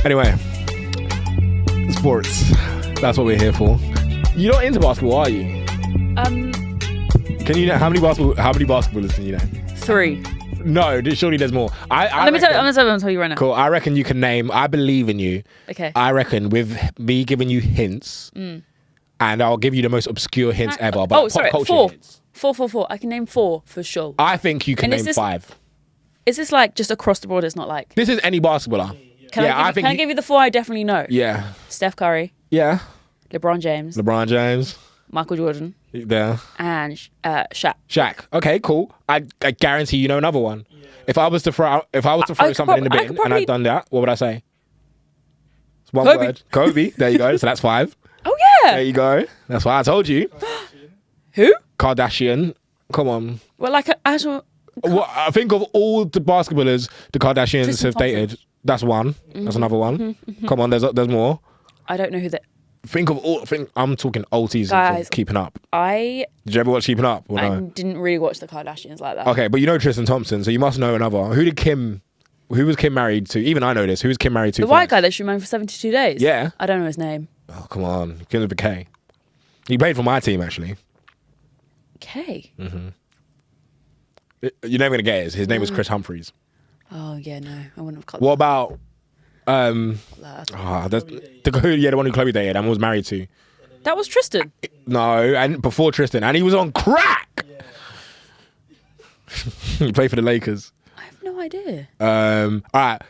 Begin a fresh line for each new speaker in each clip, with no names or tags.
Anyway, sports. That's what we're here for. You're not into basketball, are you? Can you know how many basketballers can you know?
3.
No, surely there's more.
I'm gonna tell you right now.
Cool. I reckon you can name. I believe in you.
Okay.
I reckon with me giving you hints, and I'll give you the most obscure hints ever. But
sorry,
pop culture
4.
hints.
4. I can name 4 for sure.
I think you can name 5.
Is this like just across the board? It's not like
This is any basketballer.
Can I give you the 4 I definitely know?
Yeah.
Steph Curry.
Yeah.
LeBron James. Michael Jordan.
There.
And Shaq.
Shaq. Okay, cool. I guarantee you know another one. Yeah. If I was to throw something in the bin and I'd done that, what would I say? It's one word. Kobe. There you go. So that's 5.
Oh yeah.
There you go. That's why I told you.
Who?
Kardashian. Come on.
Well, like actual.
Well, I think of all the basketballers the Kardashians have dated. That's one. That's another one. Come on, there's more.
I don't know who that.
I'm talking old seasons of Keeping Up. Did you ever watch Keeping Up? Or no?
I didn't really watch the Kardashians like that.
Okay, but you know Tristan Thompson, so you must know another. Who was Kim married to? Even I know this. Who was Kim married to?
The white guy that she married for 72 days?
Yeah.
I don't know his name.
Oh, come on. Kim with a K. He played for my team, actually.
K?
Mm-hmm. You're never going to get it. His name was Chris Humphries.
Oh, yeah, no. I wouldn't have caught
What about... the one who Chloe dated and was married to.
That was Tristan.
No, and before Tristan, and he was on crack. He played for the Lakers.
I have no idea.
All right,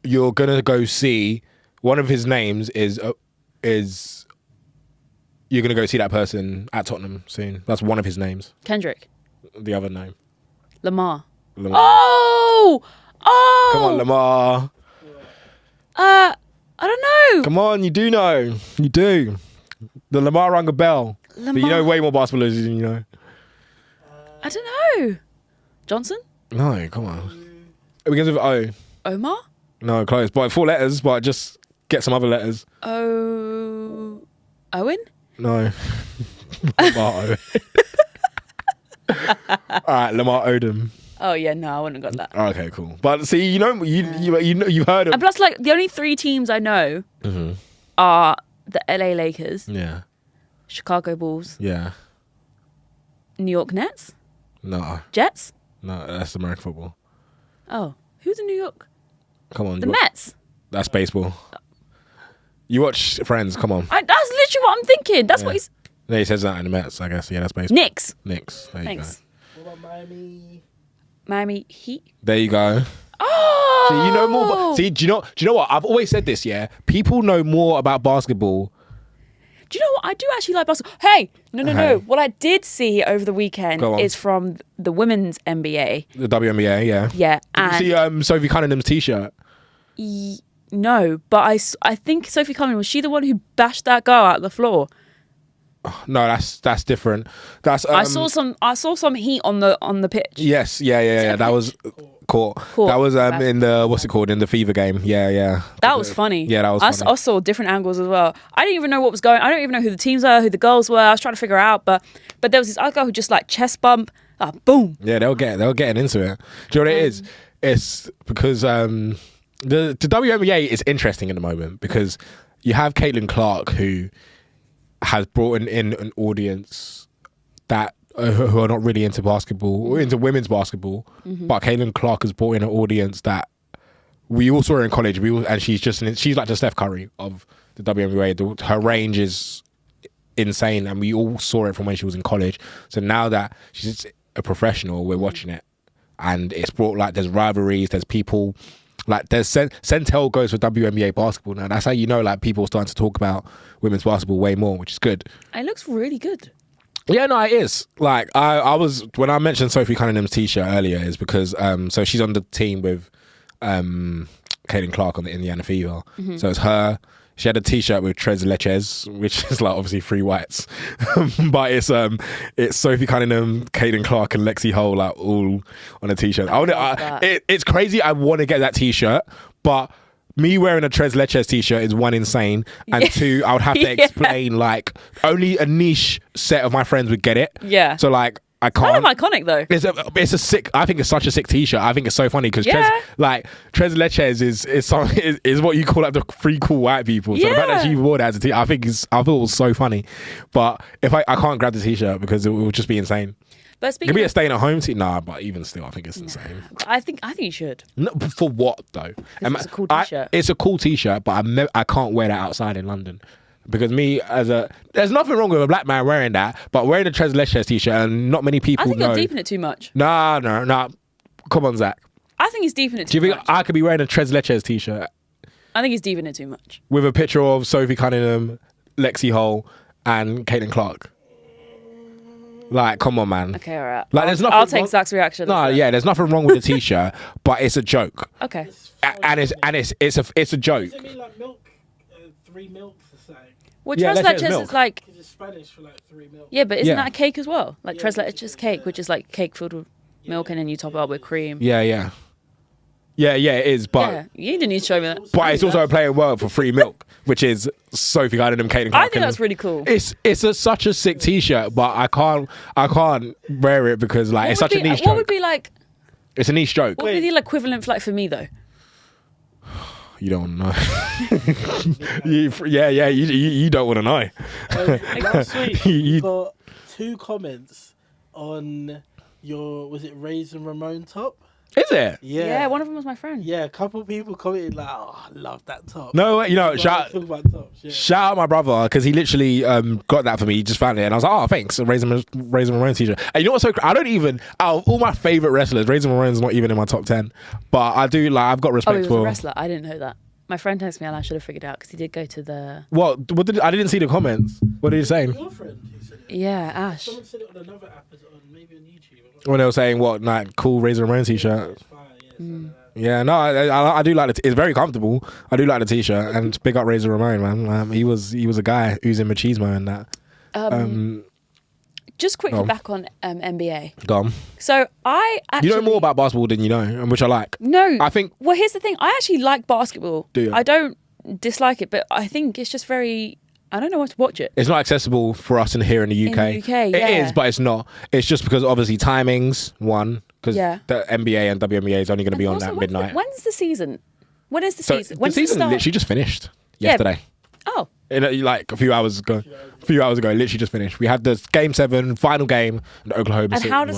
you're gonna go see one of his names is you're gonna go see that person at Tottenham soon. That's one of his names.
Kendrick.
The other name.
Lamar. Oh.
Come on, Lamar.
I don't know.
Come on, you do know. You do. The Lamar rang a bell. But you know way more basketballers than you know.
I don't know. Johnson?
No, come on. It begins with O.
Omar?
No, close. But 4 letters, but just get some other letters.
Owen?
No. Lamar Owen. All right, Lamar Odom.
Oh yeah, no, I wouldn't have got that.
Okay, cool. But see, you know, you've heard of.
And plus, like the only 3 teams I know are the LA Lakers, Chicago Bulls, New York Nets, Jets.
No, that's American football.
Oh, who's in New York?
Come on,
the Mets.
That's baseball. You watch Friends? Come on.
That's literally what I'm thinking. That's what he's.
Yeah, he says that in the Mets. I guess. Yeah, that's baseball.
Knicks.
There
Thanks.
You go.
What about
Miami Heat.
There you go.
Oh.
See, you know more. See, do you know what? I've always said this. Yeah, people know more about basketball.
Do you know what? I do actually like basketball. Hey, no. What I did see over the weekend is from the women's NBA.
The WNBA, yeah.
Yeah.
Did you see Sophie Cunningham's t-shirt?
No, but I think Sophie Cunningham, was she the one who bashed that girl out of the floor?
No, that's different. That's
I saw some heat on the pitch.
Yes, yeah. That was court. That was in the in the Fever game. Yeah.
That was funny.
Yeah, that was funny.
I saw different angles as well. I didn't even know what was going. I don't even know who the teams were, who the girls were. I was trying to figure out, but there was this other girl who just like chest bump, boom.
Yeah, they were getting into it. Do you know what it is? It's because the WNBA is interesting at the moment because you have Caitlin Clark who has brought in an audience that who are not really into basketball or into women's basketball, but Caitlin Clark has brought in an audience that we all saw her in college. And she's like the Steph Curry of the WNBA. Her range is insane, and we all saw it from when she was in college. So now that she's a professional, we're watching it, and it's brought like there's rivalries, there's people. Like there's Centel goes for WNBA basketball now. That's how you know like people are starting to talk about women's basketball way more, which is good.
It looks really good.
Yeah, no, it is. Like I was when I mentioned Sophie Cunningham's t-shirt earlier is because so she's on the team with Caitlin Clark on the Indiana Fever. So it's her. She had a t-shirt with Tres Leches, which is like obviously 3 whites, but it's Sophie Cunningham, Caitlin Clark, and Lexi Hole like all on a t-shirt. It's crazy. I want to get that t-shirt, but me wearing a Tres Leches t-shirt is 1 insane, and 2 I would have to explain like only a niche set of my friends would get it.
Yeah.
So like I can't.
Kind of iconic though.
It's a sick. I think it's such a sick T-shirt. I think it's so funny because Tres Leches is what you call like the three cool white people. So the fact that she wore that as a T-shirt, I thought it was so funny. But if I can't grab the T-shirt because it would just be insane.
But
speaking, it'd be a staying at home T. Nah, but even still, I think it's insane.
I think you should.
No, for what though?
It's a cool T-shirt.
It's a cool T-shirt, but I can't wear that outside in London. Because there's nothing wrong with a black man wearing that, but wearing a Tres Leches T-shirt and not many people know.
I think you're deep in it too much.
Nah. Come on, Zach.
I think he's deep in it too much.
Do you think I could be wearing a Tres Leches T-shirt?
I think he's deep in it too much.
With a picture of Sophie Cunningham, Lexi Hull, and Caitlin Clark. Like, come on, man.
Okay, all right.
Like,
I'll take Zach's reaction.
No, yeah, there's nothing wrong with the T-shirt, but it's a joke.
Okay.
And it's a joke.
Does it mean like milk? 3 milks or something?
Well, Tres Leches is like...
It's Spanish for like 3 milk.
Yeah, but isn't that a cake as well? Like Tres Leches cake, which is like cake filled with milk and then you top it up with cream.
Yeah, it is, but...
Yeah, you didn't need to show me that.
But it's also a play of word for free milk, which is Sophie Cunningham, Caitlin Clark.
I think that's really cool.
It's such a sick T-shirt, but I can't wear it because like it's such a niche joke.
What would be like...
It's a niche joke.
What would be the equivalent for me though?
You don't know. you don't want to know.
Last week you got 2 comments on your, was it Raisin Ramon top?
Is it?
Yeah, one of them was my friend.
Yeah, a couple of people commented like, "Oh, I love that top."
No, shout out my brother because he literally got that for me. He just found it, and I was like, "Oh, thanks." Raisin Ramon t-shirt. And you know what's so? I don't even out of all my favorite wrestlers, Raisin Ramon's not even in my top 10. But I do like. I've got respect
he was
for
a wrestler. I didn't know that. My friend texted me, and I should have figured out because he did go to the.
What did I didn't see the comments. What did he say?
Your friend who said it.
Yeah, Ash.
Someone said it on another app, maybe on YouTube.
When they were saying what, like cool Raisin Ramon t-shirt. Yeah, no, I do like it. It's very comfortable. I do like the t-shirt, and big up Razor Ramon, man. He was a guy oozing machismo and that.
Just quickly back on NBA.
Gone.
So I actually...
You know more about basketball than you know, and which I like.
No.
I think...
Well, here's the thing. I actually like basketball.
Do you?
I don't dislike it, but I think it's just very... I don't know what to watch it.
It's not accessible for us here in the UK.
In the UK, yeah.
It is, but it's not. It's just because obviously timings, one, because the NBA and WNBA is only going to be on that midnight.
When's the season? When is the season?
The season literally just finished yesterday.
Oh.
Like a few hours ago, literally just finished. We had the Game 7 final game in Oklahoma City.
And how does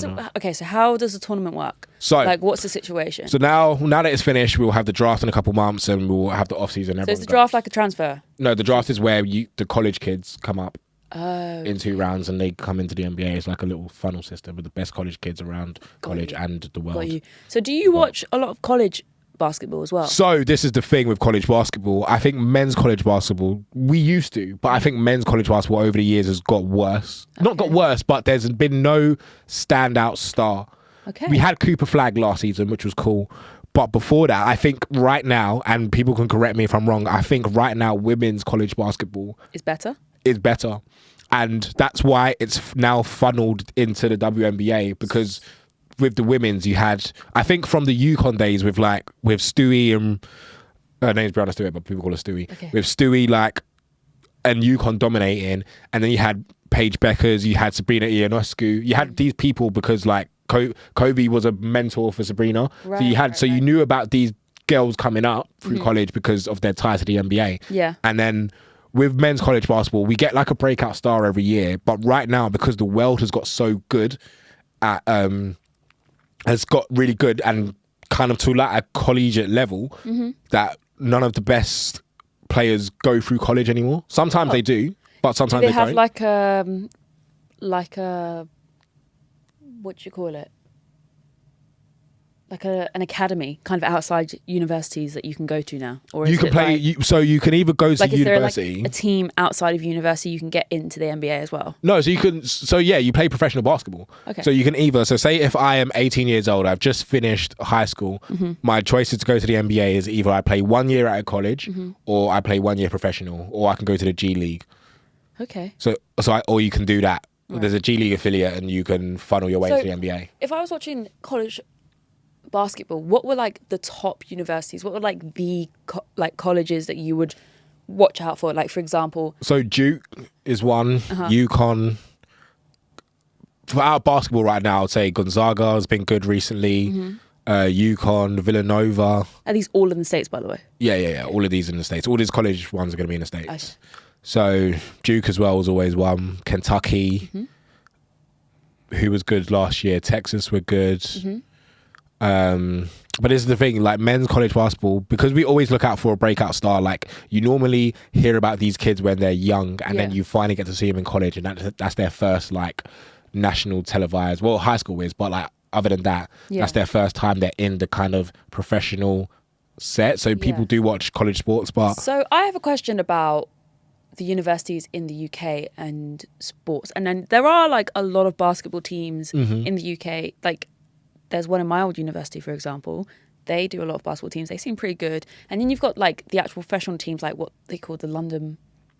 so how does the tournament work?
So
like, what's the situation?
So now that it's finished, we'll have the draft in a couple months, and we'll have the off season.
So is the draft like a transfer?
No, the draft is where the college kids come up in 2 rounds, and they come into the NBA. It's like a little funnel system with the best college kids around college and the world.
Got you. So do you watch a lot of college basketball as well?
So this is the thing with college basketball. I think men's college basketball, we used to, but I think men's college basketball over the years has got worse. Okay. Not got worse, but there's been no standout star.
Okay.
We had Cooper Flag last season, which was cool. But before that, I think right now, and people can correct me if I'm wrong, I think right now women's college basketball
is better.
And that's why it's now funneled into the WNBA, because with the women's, you had, I think from the UConn days with Stewie and her name's Brianna Stewie, but people call her Stewie. Okay. With Stewie and UConn dominating, and then you had Paige Beckers, you had Sabrina Ionescu, you had these people because Kobe was a mentor for Sabrina. Right, so you knew about these girls coming up through college because of their ties to the NBA.
Yeah.
And then with men's college basketball, we get like a breakout star every year, but right now because the world has got so good at has got really good and kind of to like a collegiate level that none of the best players go through college anymore. Sometimes they do, but sometimes they don't.
Have like a what do you call it? Like an academy kind of outside universities that you can go to now, or
you can play. So you can either go to university.
Is there a team outside of university you can get into the NBA as well?
No, so you can. So yeah, you play professional basketball.
Okay.
So you can either. So say if I am 18 years old, I've just finished high school. My choices to go to the NBA is either I play 1 year at a college, or I play 1 year professional, or I can go to the G League.
Okay.
Or you can do that. Right. There's a G League affiliate, and you can funnel your way to the NBA.
If I was watching college basketball, what were like the top universities? What were like the colleges that you would watch out for? Like, for example,
so Duke is one, UConn, for our basketball right now, I'd say Gonzaga has been good recently. UConn, Villanova.
Are these all in the States, by the way?
Yeah. All of these in the States. All these college ones are going to be in the States. So Duke as well was always one. Kentucky, who was good last year. Texas were good. But this is the thing, like men's college basketball, because we always look out for a breakout star. Like you normally hear about these kids when they're young, and then you finally get to see them in college, and that's their first like national televised. Well, high school is, but like other than that, that's their first time they're in the kind of professional set. So people do watch college sports, but
so I have a question about the universities in the UK and sports, and then there are like a lot of basketball teams in the UK. Like there's one in my old university, for example. They do a lot of basketball teams. They seem pretty good. And then you've got like the actual professional teams, like what they call the London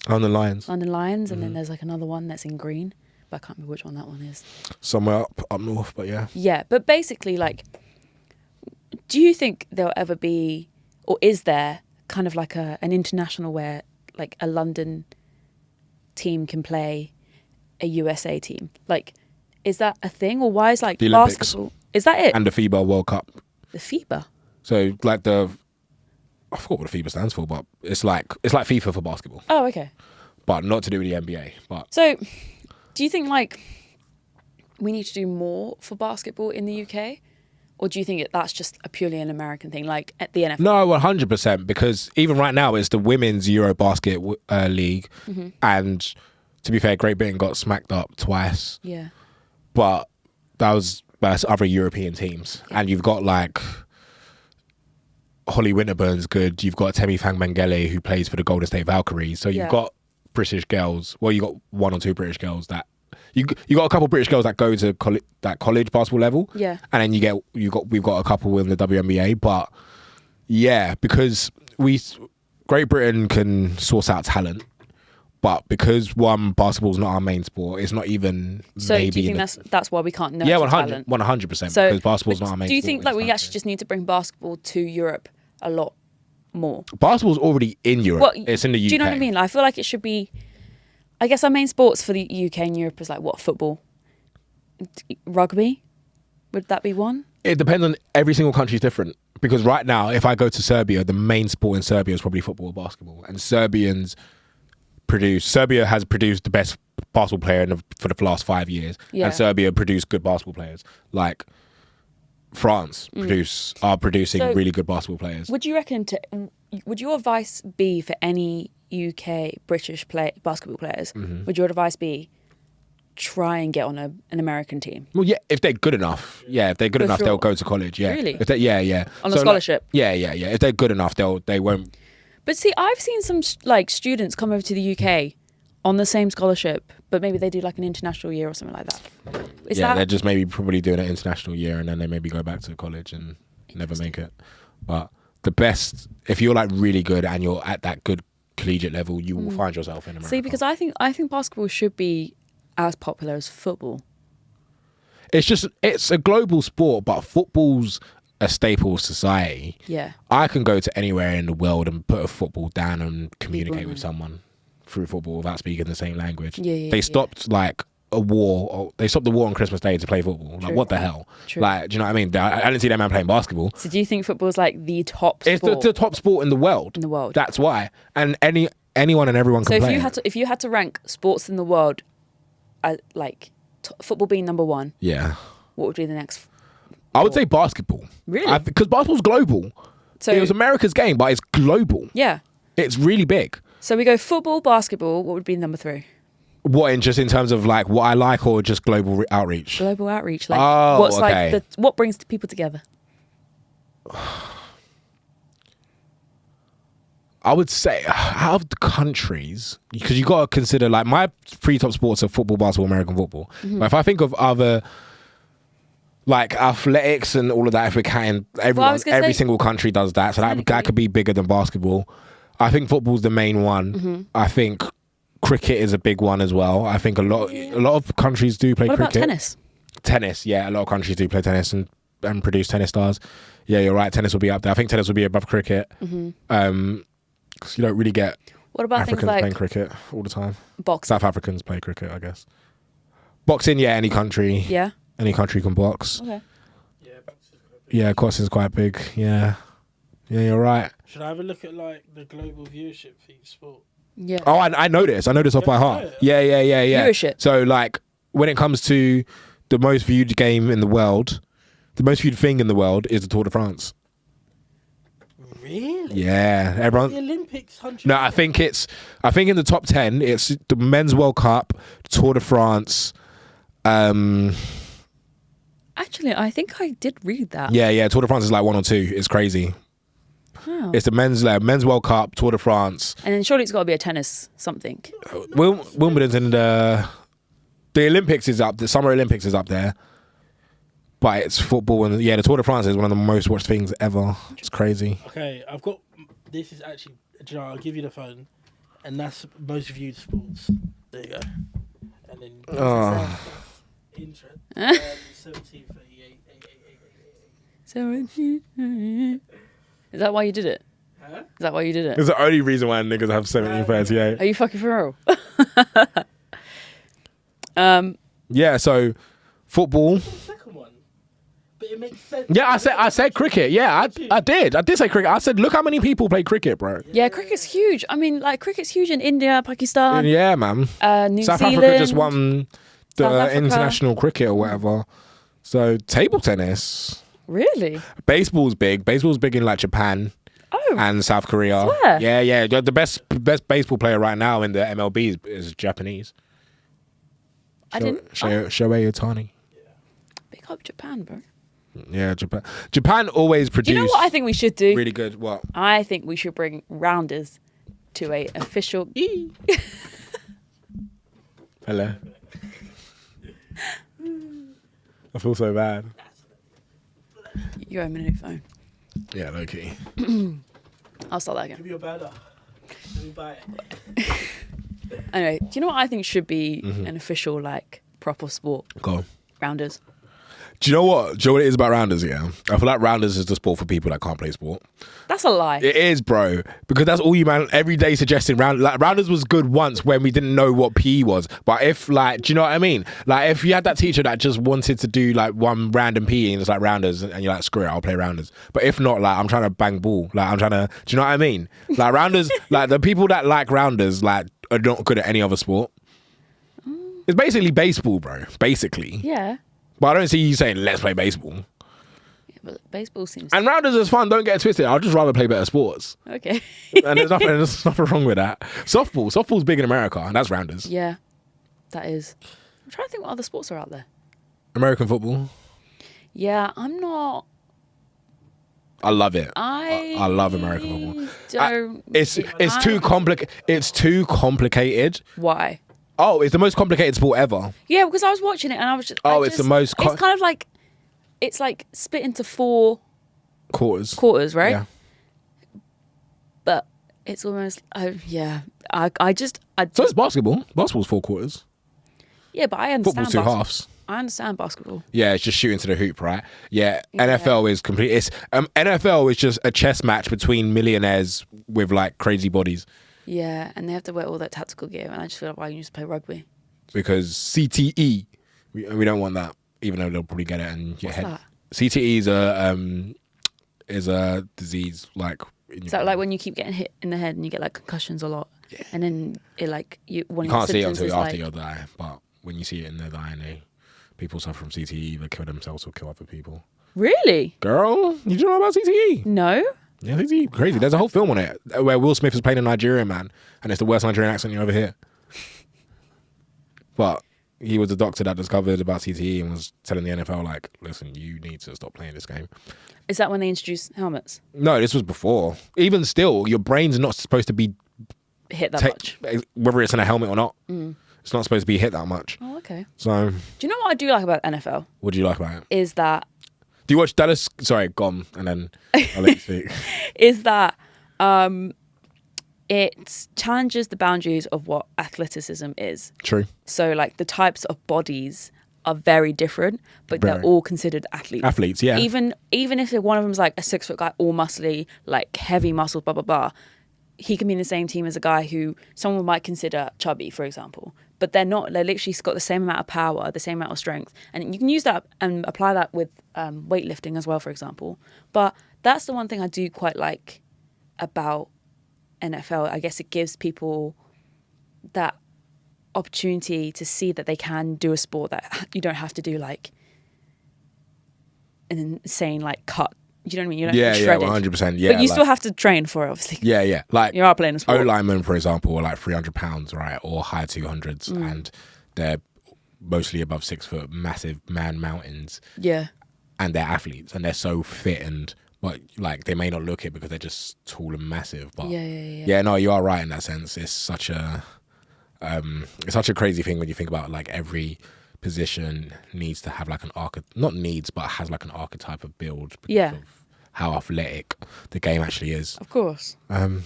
Lions.
And then there's like another one that's in green, but I can't remember which one that one is.
Somewhere up north, but yeah.
Yeah, but basically, like, do you think there'll ever be, or is there kind of like an international where like a London team can play a USA team? Like, is that a thing, or why is like
the Olympics.
Basketball? Is that it?
And the FIBA World Cup.
The FIBA.
So like I forgot what the FIBA stands for, but it's like FIFA for basketball.
Oh, okay.
But not to do with the NBA. But
so, do you think like we need to do more for basketball in the UK, or do you think that's just a purely an American thing, like at the NFL?
No, 100%. Because even right now, it's the women's Eurobasket league, and to be fair, Great Britain got smacked up twice.
Yeah. But
that's other European teams, and you've got like Holly Winterburn's good. You've got Temi Fangmangele who plays for the Golden State Valkyries. So you've got British girls. Well, you got one or two British girls that you got a couple British girls that go to college basketball level.
Yeah,
and then we've got a couple in the WNBA. But yeah, because Great Britain can source out talent. But because basketball's not our main sport, it's not even.
So
maybe
do you think that's why we can't nurture talent?
100%.
So,
because basketball's not our main sport.
Do you think like we actually just need to bring basketball to Europe a lot more?
Basketball's already in Europe. Well, it's in the UK.
Do you know what I mean? I feel like it should be. I guess our main sports for the UK and Europe is like what, football, rugby. Would that be one? It
depends on every single country's different. Because right now, if I go to Serbia, the main sport in Serbia is probably football or basketball, and Serbia has produced the best basketball player for the last 5 years, and Serbia produced good basketball players. Like France are producing really good basketball players.
Would you reckon? Would your advice be for any UK British basketball players? Would your advice be try and get on an American team?
Well, yeah, if they're good enough. Yeah, if they're good enough, they'll go to college. Yeah,
really.
On
a scholarship.
Yeah. If they're good enough, they won't.
But see, I've seen some like students come over to the UK on the same scholarship, but maybe they do like an international year or something like that.
They're just maybe probably doing an international year and then they maybe go back to college and never make it. But the best, if you're like really good and you're at that good collegiate level, you will find yourself in America.
See, because I think basketball should be as popular as football.
It's a global sport, but football's a staple of society.
Yeah.
I can go to anywhere in the world and put a football down and communicate with someone through football without speaking the same language. They stopped like a war, or they stopped the war on Christmas Day to play football. True. Like what the hell?
True.
Like, do you know what I mean? I didn't see that man playing basketball.
So do you think football is like the top sport?
It's the top sport in the world. That's why. And anyone and everyone can play.
So if you had to rank sports in the world, like football being number one, what would be the next?
I would say basketball.
Really?
Because basketball's global. So it was America's game, but it's global.
Yeah.
It's really big.
So we go football, basketball. What would be number 3?
What, just in terms of like what I like, or just global outreach?
Global outreach. Like what's
okay.
like what brings people together?
I would say out of the countries, because you got to consider like my 3 top sports are football, basketball, American football. But if I think of other like athletics and all of that, if we're counting every single country does that, so that could be bigger than basketball. I think football's the main one. I think cricket is a big one as well. I think a lot of countries do play cricket.
What about tennis?
Tennis, yeah, a lot of countries do play tennis and produce tennis stars. Yeah, you're right. Tennis will be up there. I think tennis will be above cricket. Because you don't really get
what about
Africans
things like
playing cricket all the time.
Boxing.
South Africans play cricket, I guess. Boxing, yeah, any country.
Yeah.
Any country can box.
Okay.
Yeah, boxing's quite big. Yeah. Yeah, you're right.
Should I have a look at like the global viewership for each sport?
Yeah.
Oh, I know this. I know this off by heart. Yeah.
Viewership.
So, like, when it comes to the most viewed game in the world, the most viewed thing in the world is the Tour de France.
Really?
Yeah, everyone.
The Olympics, 100.
No, I think in the top 10, it's the Men's World Cup, Tour de France.
Actually, I think I did read that.
Yeah. Tour de France is like 1 or 2. It's crazy.
Wow.
It's the men's World Cup, Tour de France.
And then surely it's got to be a tennis something.
Wimbledon's in the Olympics is up. The Summer Olympics is up there. But it's football, and the Tour de France is one of the most watched things ever. It's crazy.
Okay, I've got. This is actually. I'll give you the phone, and that's most viewed sports. There you go. And then. Interest. 1738.
17. Is that why you did it?
Huh?
Is that why you did it?
It's the only reason why niggas have 1738.
Are you fucking for real?
Yeah, so football.
The second one, but it makes sense.
Yeah, I said cricket. Yeah, I did. I did say cricket. I said, look how many people play cricket, bro.
Yeah, cricket's huge. I mean, like, cricket's huge in India, Pakistan.
Yeah, man.
New
South
Zealand.
Africa just won the
South Africa.
international cricket or whatever. So table tennis.
Really?
Baseball's big. Baseball's big in like Japan
Oh.
and South Korea.
Swear.
Yeah. The best baseball player right now in the MLB is Japanese.
I didn't.
Shohei Ohtani.
Pick up Japan, bro.
Yeah, Japan. Japan always produce.
You know what I think we should do?
Really good. What?
I think we should bring rounders to a official.
Hello. I feel so bad.
You owe me a new phone.
Yeah, low key.
I'll start that
Give
again.
me a banner. Let me buy it.
Anyway, do you know what I think should be an official, like, proper sport?
Go on.
Rounders.
Do you know what? Do you know what it is about rounders? Yeah, I feel like rounders is the sport for people that can't play sport.
That's a lie.
It is, bro, because that's all you man every day suggesting. Rounders was good once when we didn't know what PE was, but if like, do you know what I mean? Like if you had that teacher that just wanted to do like one random PE and it's like rounders, and you're like, screw it, I'll play rounders. But if not, like I'm trying to bang ball, like I'm trying to. Do you know what I mean? Like rounders, like the people that like rounders, like are not good at any other sport. It's basically baseball, bro. Basically.
Yeah.
But I don't see you saying, let's play baseball.
Yeah, but baseball seems.
And rounders is fun, don't get it twisted. I'd just rather play better sports.
Okay.
And there's nothing wrong with that. Softball's big in America, and that's rounders.
Yeah, that is. I'm trying to think what other sports are out there.
American football.
Yeah, I'm not.
I love it.
I
love American football.
Don't.
It's too complicated. It's too complicated.
Why?
Oh, it's the most complicated sport ever.
Yeah, because I was watching it and I was just.
Oh, it's the most.
It's kind of like, it's like split into 4
quarters,
right?
Yeah.
But it's almost. Yeah, I just.
So it's basketball. Basketball's 4 quarters.
Yeah, but I understand.
Football's 2 halves.
I understand basketball.
Yeah, it's just shooting to the hoop, right? Yeah, NFL is complete. It's NFL is just a chess match between millionaires with like crazy bodies.
Yeah, and they have to wear all that tactical gear, and I just feel like why you just play rugby?
Because CTE, we don't want that, even though they'll probably get it and your
What's
head.
that?
CTE is a disease like.
Is that like when you keep getting hit in the head and you get like concussions a lot, and then it like you
can't see it until after you die, but when you see it in their eye, people suffer from CTE, either kill themselves or kill other people.
Really?
Girl, you don't know about CTE?
No.
Yeah, CTE, crazy. There's a whole film on it where Will Smith is playing a Nigerian man, and it's the worst Nigerian accent you ever hear. But he was the doctor that discovered about CTE and was telling the NFL, like, listen, you need to stop playing this game.
Is that when they introduced helmets?
No, this was before. Even still, your brain's not supposed to be
Hit that much.
whether it's in a helmet or not. It's not supposed to be hit that much.
Oh, okay.
So,
Do you know what I do like about NFL?
what do you like about it?
Is that
Do you watch Dallas? Sorry, gone, and then I'll let you speak.
is that it challenges the boundaries of what athleticism is.
True.
So like the types of bodies are very different, but they're
Very.
all considered athletes.
Athletes, yeah.
Even if one of them's like a 6-foot guy, all muscly, like heavy muscles, blah blah blah, he can be in the same team as a guy who someone might consider chubby, for example. but they're not. They're literally got the same amount of power, the same amount of strength, and you can use that and apply that with weightlifting as well, for example. But that's the one thing I do quite like about NFL. I guess it gives people that opportunity to see that they can do a sport that you don't have to do like an insane like cut. You know what I mean? You don't have to be shredded.
100%. Yeah,
but you still have to train for it, obviously.
Yeah. Like
you are playing a sport.
O-linemen, for example, are like 300 pounds, right, or high 200s, and they're mostly above 6 foot, massive man mountains.
Yeah.
And they're athletes, and they're so fit, but like they may not look it because they're just tall and massive. But yeah, no, you are right in that sense. It's such a crazy thing when you think about like every position needs to have like has like an archetype of build because of how athletic the game actually is.
Of course.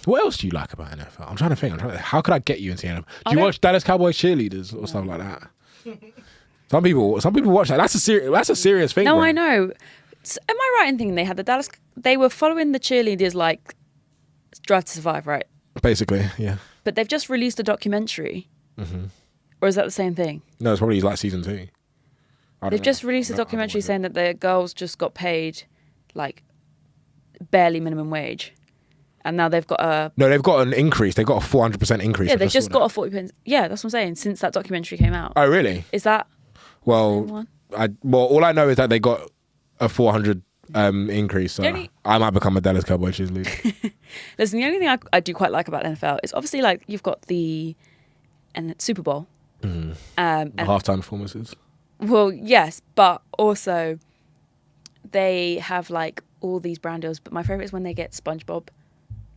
What else do you like about NFL? I'm trying to think. How could I get you into NFL? Do you watch Dallas Cowboys cheerleaders or stuff like that? Some people watch that. That's a serious thing.
No,
bro.
I know. Am I right in thinking they were following the cheerleaders like Drive to Survive, right?
Basically, yeah.
But they've just released a documentary. Mm-hmm. Or is that the same thing?
No, it's probably like season 2.
They've just released a documentary saying that the girls just got paid like barely minimum wage. And now they've got
they've got an increase. They've got a 400% increase.
Yeah, they've just got a 40%. Yeah, that's what I'm saying. Since that documentary came out.
Oh, really?
Is that?
Well, all I know is that they got a 400 increase. So I might become a Dallas Cowboys cheerleader.
Listen, the only thing I do quite like about NFL is obviously like you've got the Super Bowl.
And halftime performances.
Well, yes, but also they have like all these brand deals. But my favorite is when they get SpongeBob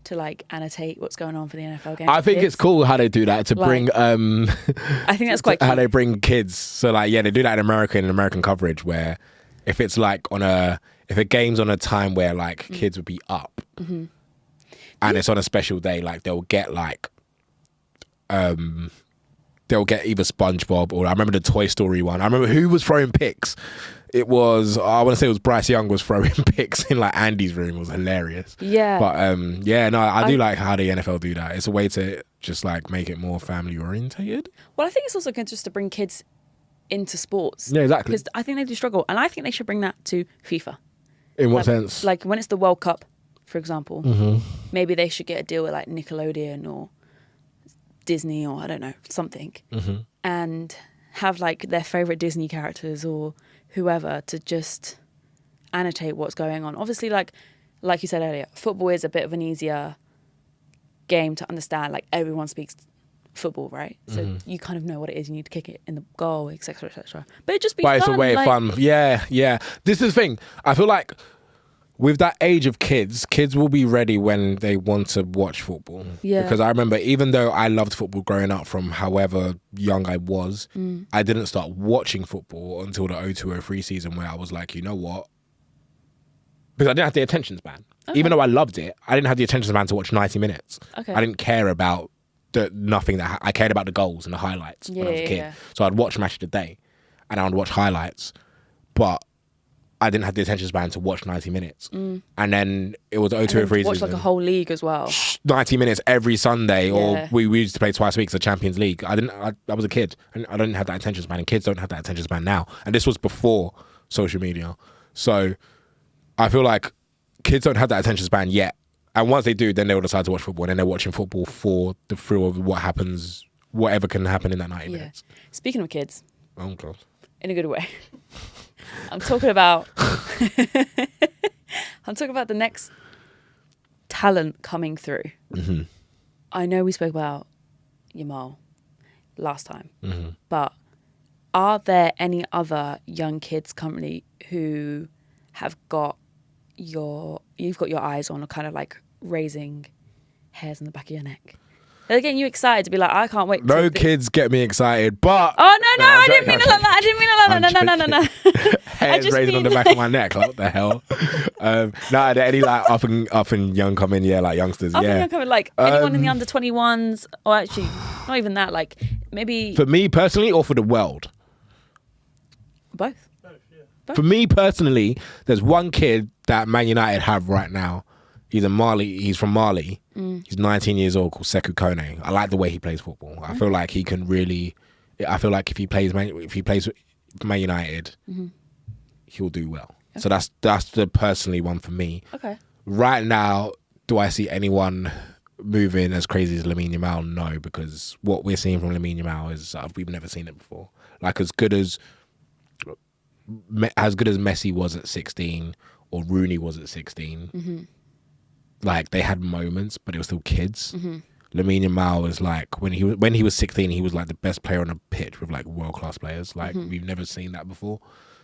to like annotate what's going on for the NFL game.
I think it's cool how they do that to bring.
I think that's quite cool.
How they bring kids. So like, yeah, they do that in American coverage where if it's like if a game's on a time where like kids would be up, and it's on a special day, like they'll get either SpongeBob or I remember the Toy Story one. I remember who was throwing picks. I want to say it was Bryce Young was throwing picks in like Andy's room. It was hilarious.
Yeah.
But I do like how the NFL do that. It's a way to just like make it more family orientated.
Well, I think it's also good just to bring kids into sports.
Yeah, exactly.
Because I think they do struggle, and I think they should bring that to FIFA.
In what sense?
Like when it's the World Cup, for example, maybe they should get a deal with like Nickelodeon or Disney or I don't know, something, and have like their favorite Disney characters or whoever to just annotate what's going on. Obviously, like you said earlier, football is a bit of an easier game to understand. Like everyone speaks football, right? So you kind of know what it is. You need to kick it in the goal, etc., etc. But it just be fun.
It's a way of fun. Yeah. This is the thing. I feel like with that age of kids will be ready when they want to watch football.
Yeah.
Because I remember, even though I loved football growing up from however young I was, I didn't start watching football until the 02-03 season where I was like, you know what? Because I didn't have the attention span. Okay. Even though I loved it, I didn't have the attention span to watch 90 minutes.
Okay.
I didn't care about I cared about the goals and the highlights when I was a kid. Yeah. So I'd watch Match of the Day and I would watch highlights, but I didn't have the attention span to watch 90 minutes. And then it was 02-03
watch like a whole league as well.
90 minutes every Sunday, or we used to play twice a week, the Champions League. I was a kid and I didn't have that attention span, and kids don't have that attention span now. And this was before social media. So I feel like kids don't have that attention span yet. And once they do, then they will decide to watch football, and then they're watching football for the thrill of what happens, whatever can happen in that 90 minutes.
Speaking of kids.
Oh, God.
In a good way. I'm talking about the next talent coming through. I know we spoke about Yamal last time, but are there any other young kids currently who have got you've got your eyes on, or kind of like raising hairs on the back of your neck? They're getting you excited to be like, I can't wait.
No kids get me excited, but...
Oh, no, I didn't mean it like that. I didn't mean it like that. No.
Hairs raising on the back of my neck. Like, what the hell? Are there any like up and young coming, like youngsters?
Up and young coming, like anyone in the under 21s, or actually, not even that, like maybe...
For me personally, or for the world?
Both.
For me personally, there's one kid that Man United have right now. He's from Mali. He's 19 years old, called Sekou Kone. I like the way he plays football. I feel like he can really I feel like if he plays Man United, he'll do well. Okay. So that's the personally one for me.
Okay.
Right now, do I see anyone moving as crazy as Lamine Yamal? No, because what we're seeing from Lamine Yamal is we've never seen it before. Like as good as Messi was at 16 or Rooney was at 16. Like they had moments, but it was still kids. Lamine Yamal was like when he was 16, he was like the best player on the pitch with like world class players. Like we've never seen that before.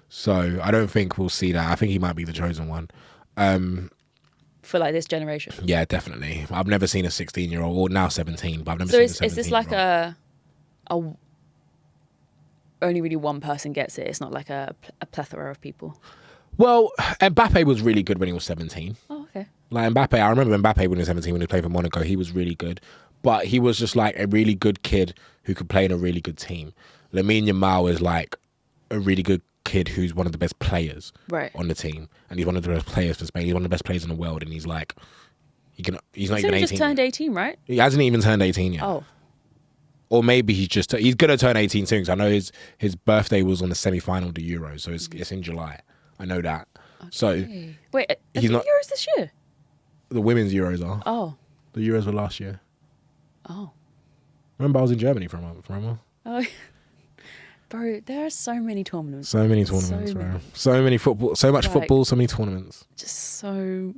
So I don't think we'll see that. I think he might be the chosen one.
For like this generation.
Yeah, definitely. I've never seen a 16-year-old, or now 17, but I've never seen a 17-year-old. So
is this like a only really one person gets it? It's not like a plethora of people.
Well, Mbappe was really good when he was 17.
Oh, okay.
Like Mbappe, I remember Mbappe when he was 17 when he played for Monaco. He was really good, but he was just like a really good kid who could play in a really good team. Lamine Yamal is like a really good kid who's one of the best players on the team, and he's one of the best players for Spain. He's one of the best players in the world, and he's like, he's not even 18.
He just turned 18, right?
He hasn't even turned 18 yet.
Oh.
Or maybe he's gonna turn 18 soon. Because I know his birthday was on the semi-final of the Euros, so it's in July. I know that. Okay. So
wait, he's not Euros this year.
The women's Euros are.
Oh.
The Euros were last year.
Oh.
Remember, I was in Germany for a month. Remember?
Oh. Bro, there are so many tournaments.
So many tournaments, bro. So many football. So much football. So many tournaments.
Just so.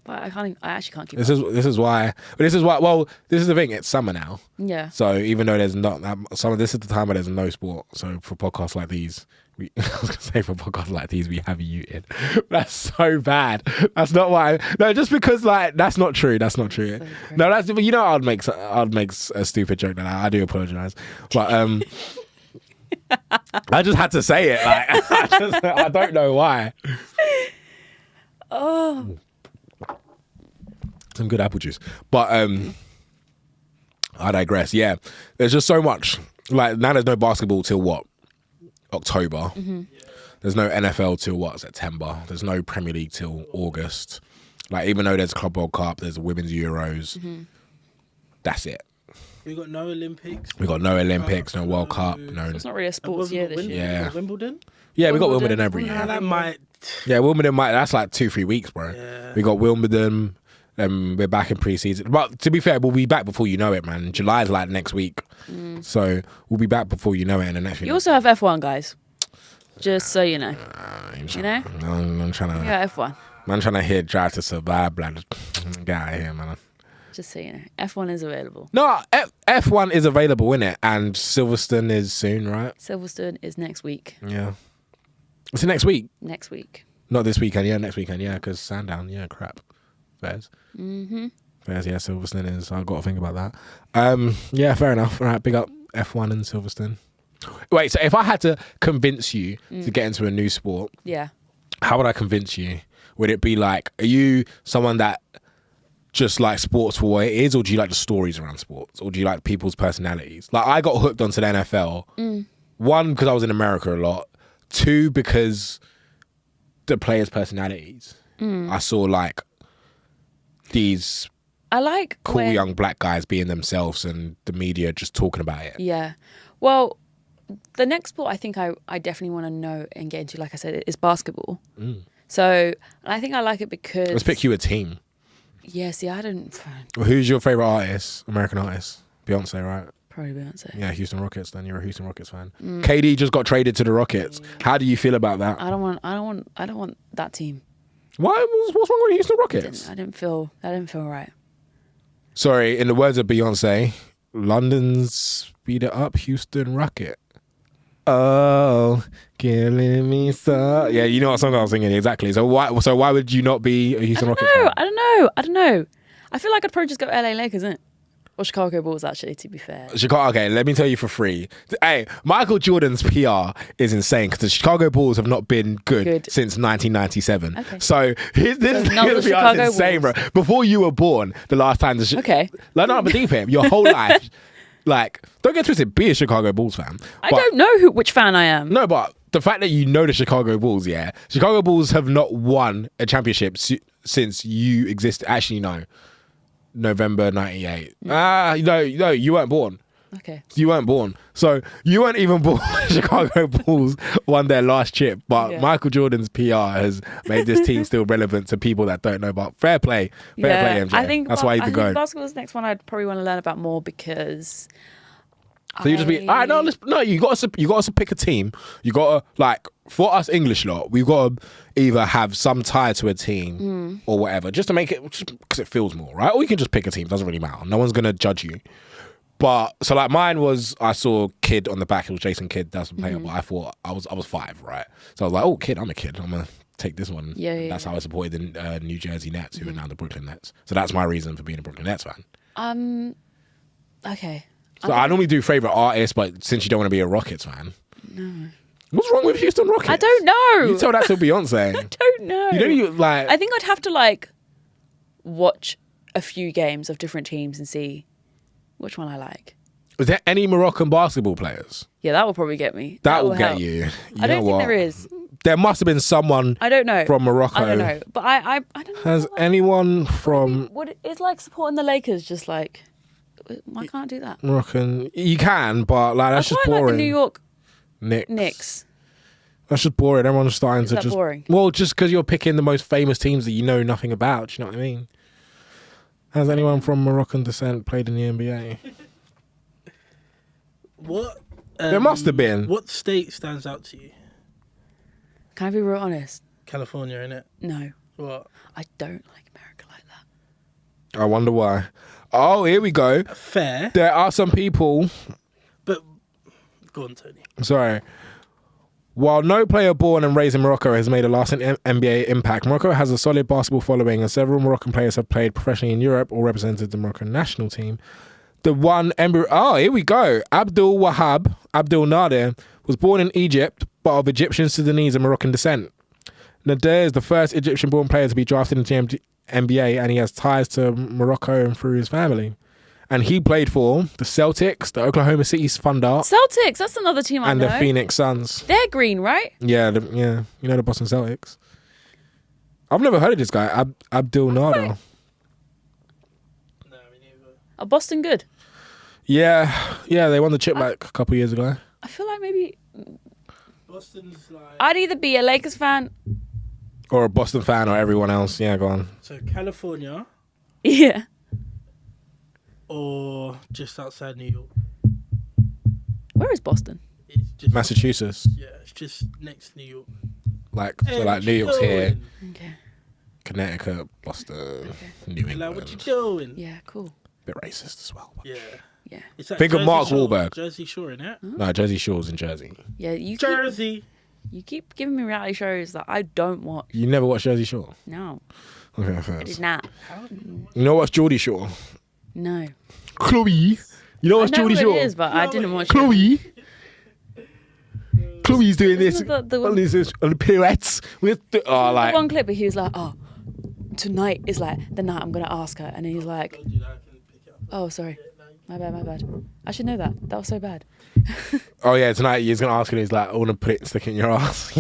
Like, I actually can't keep.
This is why. Well, this is the thing. It's summer now.
Yeah.
So even though there's not that summer, this is the time where there's no sport. So for podcasts like these, I was gonna say for podcasts like these, we have you in. That's so bad. That's not why. No, just because like that's not true. That's not true. So no, that's I'd make a stupid joke. That I do apologize, but I just had to say it. Like I don't know why.
Oh.
Some good apple juice, but I digress. Yeah, there's just so much. Like now, there's no basketball till what? October. There's no NFL till what? September. There's no Premier League till August. Like even though there's Club World Cup, there's Women's Euros. That's it.
We got no Olympics.
We got no Olympics, no World Cup. No.
So it's not really a sports year this year.
Yeah.
Wimbledon.
Yeah, we got Wimbledon every year.
That might.
Yeah, Wimbledon might. That's like 2-3 weeks, bro.
Yeah.
We got Wimbledon. We're back in pre-season. But to be fair, we'll be back before you know it, man. July is like next week. So we'll be back before you know it in the next week.
You also have F1, guys. Just so you know. You know?
I'm trying to...
Yeah, F1.
I'm trying to hit Drive to Survive, blood. Get out of here, man.
Just so you know. F1 is available.
No, F1 is available, innit? And Silverstone is soon, right?
Silverstone is next week.
Yeah. Is it next week?
Next week.
Not this weekend, yeah, next weekend, yeah, because Sandown, yeah, crap. Fairs. Fairs, yeah, Silverstone is. I've got to think about that. Yeah, fair enough. All right, big up F1 and Silverstone. Wait, so if I had to convince you to get into a new sport, how would I convince you? Would it be like, are you someone that just like sports for what it is, or do you like the stories around sports, or do you like people's personalities? Like I got hooked onto the NFL. One, because I was in America a lot. Two, because the players' personalities. I saw like these cool young black guys being themselves and the media just talking about it.
Yeah. Well, the next sport I think I definitely want to know and get into, like I said, is basketball. So I think I like it because...
Let's pick you a team.
Yeah, see, I didn't...
Well, who's your favourite artist, American artist? Beyonce, right?
Probably Beyonce.
Yeah, Houston Rockets, then you're a Houston Rockets fan. KD just got traded to the Rockets. How do you feel about that?
I don't want that team.
Why? What's wrong with Houston Rockets?
I didn't feel right.
Sorry, in the words of Beyonce, London's speed it up, Houston Rocket. Oh, killing me so. Yeah, you know what song I was singing exactly. So why would you not be a Houston Rockets fan?
I don't know. I feel like I'd probably just go LA Lakers, isn't it? Or Chicago Bulls, actually, to be fair.
Chicago. Okay, let me tell you for free. Hey, Michael Jordan's PR is insane because the Chicago Bulls have not been good since 1997. Okay. So his PR is insane, bro. Before you were born, the last time
okay.
Like, no, but deep him. Your whole life. Like, don't get twisted. Be a Chicago Bulls fan.
I don't know which fan I am.
No, but the fact that you know the Chicago Bulls, yeah. Chicago Bulls have not won a championship since you exist. Actually, no. November 98. No, you weren't born.
Okay.
You weren't born. So you weren't even born when Chicago Bulls won their last chip. But
Yeah.
Michael Jordan's PR has made this team still relevant to people that don't know about fair play. Fair play, MJ.
I think
That's why you've
I
been
think
going.
basketball's the next one I'd probably want to learn about more because.
So you just be, all right, no, you got to pick a team. You got to, like, for us English lot, we've got to either have some tie to a team or whatever, just to make it, because it feels more, right? Or you can just pick a team, doesn't really matter. No one's going to judge you. But, so like mine was, I saw Kidd on the back, it was Jason Kidd, that's the player, but I thought, I was 5, right? So I was like, oh, Kidd, I'm a kid, I'm going to take this one. That's how I supported the New Jersey Nets, who are now the Brooklyn Nets. So that's my reason for being a Brooklyn Nets fan.
Okay.
So I normally do favourite artists, but since you don't want to be a Rockets fan. No. What's wrong with Houston Rockets?
I don't know.
You tell that to Beyonce.
I don't know.
You don't even, like...
I think I'd have to like watch a few games of different teams and see which one I like.
Is there any Moroccan basketball players?
Yeah, that will probably get me.
That will get
help.
you.
I don't think there is.
There must have been someone
I don't know.
from Morocco.
I don't know. But I don't know.
Has anyone from
What it's like supporting the Lakers just like I can't do that.
Moroccan? You can, but like that's
I
just
quite
boring.
like the New York
Knicks.
Knicks.
That's just boring. Everyone's starting
Is
to
that
just
boring?
Well, just because you're picking the most famous teams that you know nothing about. Do you know what I mean? Has anyone from Moroccan descent played in the NBA?
What?
There must have been.
What state stands out to you?
Can I be real honest?
California, innit?
No.
What?
I don't like America like that.
I wonder why. Oh, here we go.
Fair.
There are some people.
But go on, Tony.
Sorry. While no player born and raised in Morocco has made a lasting NBA impact, Morocco has a solid basketball following, and several Moroccan players have played professionally in Europe or represented the Moroccan national team. The one embryo. Oh, here we go. Abdul Wahab Abdel Nader was born in Egypt, but of Egyptian, Sudanese, and Moroccan descent. Nader is the first Egyptian-born player to be drafted into the NBA, and he has ties to Morocco and through his family. And he played for the Celtics, the Oklahoma City Thunder,
Celtics, that's another team I
and
know.
the Phoenix Suns.
They're green, right?
Yeah, you know the Boston Celtics. I've never heard of this guy, Abdul Nader.
No, me neither.
Are Boston good?
Yeah, they won the chip like a couple years ago.
I feel like maybe
Boston's like...
I'd either be a Lakers fan.
Or a Boston fan or everyone else. Yeah, go on.
So California
Yeah.
or just outside New York?
Where is Boston?
It's just...
Massachusetts.
Yeah, it's just next to New York.
So New York's here,
Okay.
Connecticut, Boston, New
Like,
England.
what you doing?
Yeah, cool.
Bit racist as well. But.
Yeah.
Yeah.
It's like
Think of
Jersey
Mark
Shore,
Wahlberg.
Jersey Shore, innit?
No, Jersey Shore's in Jersey.
Yeah, you
Jersey.
keep giving me reality shows that I don't watch.
You never watched Jersey Shore?
No,
Okay,
I
fair.
did not.
You know what's Geordie Shore?
No.
Chloe. You know what's
I know
Geordie
what
Shore?
it is, but I didn't watch it.
Chloe. Chloe's doing this.
Isn't it the one-
on these pirouettes with the,
The
like
one clip where he was like, "Oh, tonight is like the night I'm gonna ask her," and then he's like,
Told you that I can pick it up.
"Oh, sorry, my bad. I should know that. That was so bad."
oh yeah, tonight he's gonna ask her. He's like, I want to put it stick in your ass.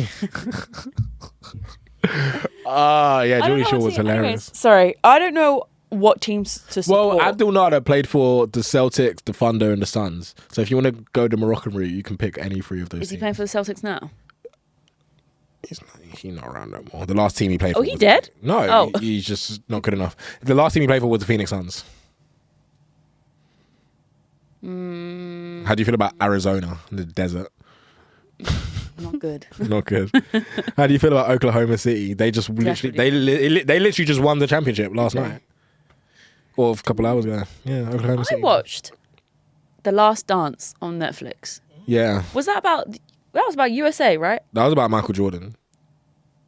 Ah, yeah,
I don't
Geordie
know
Shore
what
was
team-
hilarious.
anyways, sorry, I don't know what teams to support.
Well, Abdul Nader played for the Celtics, the Thunder, and the Suns. So if you want to go the Moroccan route, you can pick any three of those.
Is he
teams.
playing for the Celtics now?
He's not around no more. The last team he played for.
Oh, he
was-
dead?
No,
Oh.
he's just not good enough. The last team he played for was the Phoenix Suns. How do you feel about Arizona in the desert?
Not good.
Not good. How do you feel about Oklahoma City? They just literally they literally just won the championship last night, or a couple hours ago. Yeah, Oklahoma
I
City.
watched The Last Dance on Netflix.
Yeah,
Was that about? That was about USA, right?
that was about Michael Jordan.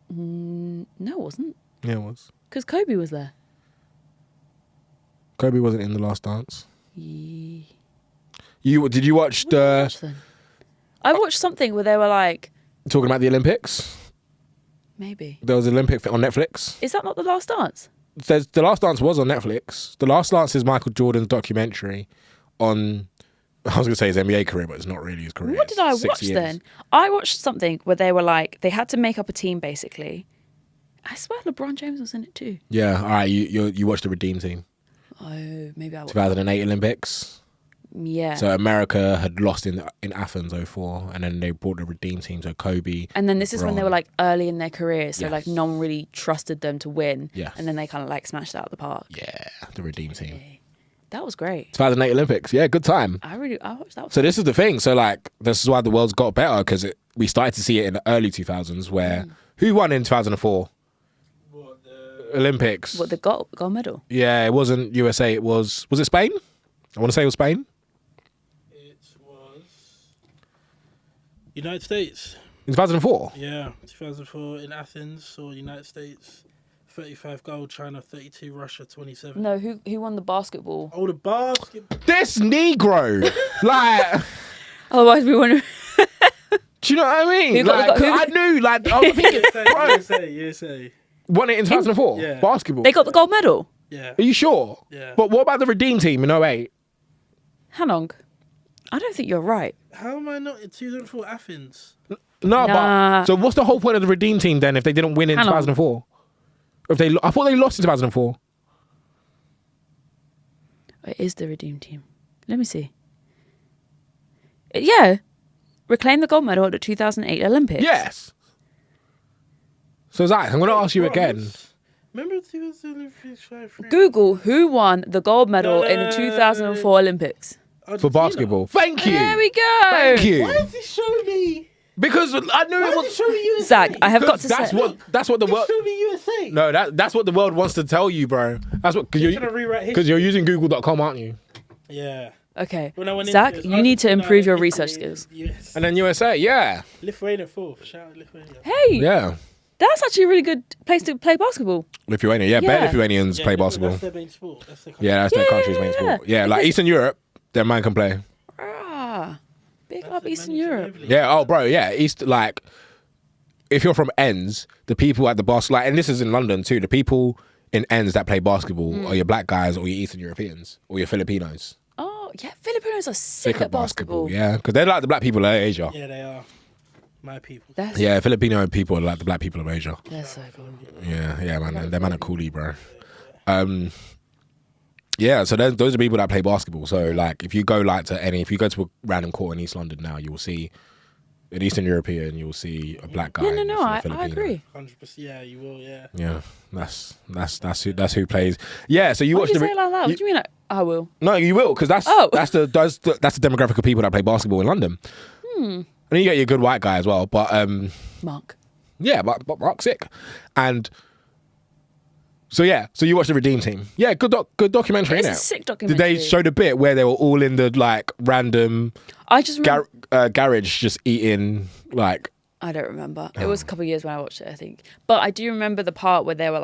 No, it wasn't.
Yeah, it was.
Because Kobe was there.
Kobe wasn't in The Last Dance.
Ye-
Did you watch
What did I
the
watch then? I watched something where they were like,
talking about the Olympics?
maybe.
There was an Olympic on Netflix.
Is that not The Last Dance?
The Last Dance was on Netflix. The Last Dance is Michael Jordan's documentary on. I was going to say his NBA career, but it's not really his career.
What did I
It's 6
watch
years.
then? I watched something where they were like, they had to make up a team basically. I swear LeBron James was in it too.
Yeah, all right. You watched the Redeem Team,
Oh, maybe I watched.
2008 Olympics.
Yeah.
So America had lost in Athens 04, and then they brought the Redeem Team, so Kobe.
And then this is when they were like early in their career, so like
Yes.
no one really trusted them to win.
Yes.
And then they kind of like smashed it out of the park.
Yeah, the Redeem Team.
That was great.
2008 Olympics. Yeah, good time.
I watched that.
So this is the thing. So like, this is why the world's got better, because we started to see it in the early 2000s where who won in 2004 Olympics?
What, the gold medal?
Yeah, it wasn't USA. It was it Spain? I want to say it was Spain.
It was United States.
In 2004.
Yeah, 2004 in Athens or United States. 35 gold, China 32, Russia 27.
No, who won the basketball?
Oh, the basketball.
This Negro, like,
Otherwise, we wouldn't.
do you know what I mean?
Who got-
Like,
who-
I knew, like, I was thinking,
USA.
won it in 2004.
Yeah.
Basketball.
They got the gold medal.
Yeah.
Are you sure?
Yeah.
But what about the Redeem Team in 08?
Hang on. I don't think you're right.
How am I not in 2004 Athens?
No,
Nah.
but so what's the whole point of the Redeem Team then if they didn't win in
Hang on.
2004? I thought they lost in 2004.
It is the Redeem Team. Let me see. Yeah. Reclaimed the gold medal at the 2008 Olympics.
Yes. So Zach, I'm going to ask you again.
Remember 2005?
Google who won the gold medal in the 2004 Olympics.
For basketball. Thank you.
There we go.
Thank you.
Why is he showing me?
Because I knew
Why
it
is he
was.
showing me USA?
Zach, I have got to
That's
say.
what the world.
He's showing me USA.
No, that's what the world wants to tell you, bro. That's what
He's trying to rewrite history.
because you're using Google.com, aren't you?
Yeah.
Okay.
When I went
Zach,
into
you need to improve your
Italy,
research skills.
Yes.
And then USA, yeah,
Lithuania 4th. Shout out Lithuania.
Hey,
yeah.
that's actually a really good place to play basketball.
Lithuania, yeah.
Yeah.
Bare Lithuanians play basketball.
That's their main sport. That's their
Yeah, that's their country's main
Yeah.
sport. Yeah, like Eastern Europe, their man can play.
Ah, big
That's
up
the
Eastern
manager
Europe.
globally.
Yeah, oh, bro, yeah. Like, if you're from ends, the people at the like, and this is in London too, the people in ends that play basketball are your black guys or your Eastern Europeans or your Filipinos.
Oh, yeah, Filipinos are sick at basketball.
Yeah, because they're like the black people of Asia.
Yeah, they are. My people.
That's,
Yeah, Filipino people are like the black people of Asia.
that's so cool.
Yeah, man. They're man are coolie, bro. Yeah, so those are people that play basketball. So like, if you go if you go to a random court in East London now, you will see an Eastern European, you will see a black guy.
No,
and you'll see a
I
Filipino.
agree.
100%. Yeah, you will. Yeah.
Yeah, that's who plays. Yeah, so you
Why
watch
do you
the.
say it like that? What do you mean? Like, I will.
No, you will, because that's the demographic of people that play basketball in London. And then you get your good white guy as well, but
Mark.
yeah, but Mark's sick, and so you watch the Redeem Team. Yeah, good documentary.
It's
innit?
a sick
Did
documentary.
they show the bit where they were all in the like random
I just remember.
garage just eating like?
I don't remember. It was a couple of years when I watched it, I think. But I do remember the part where they were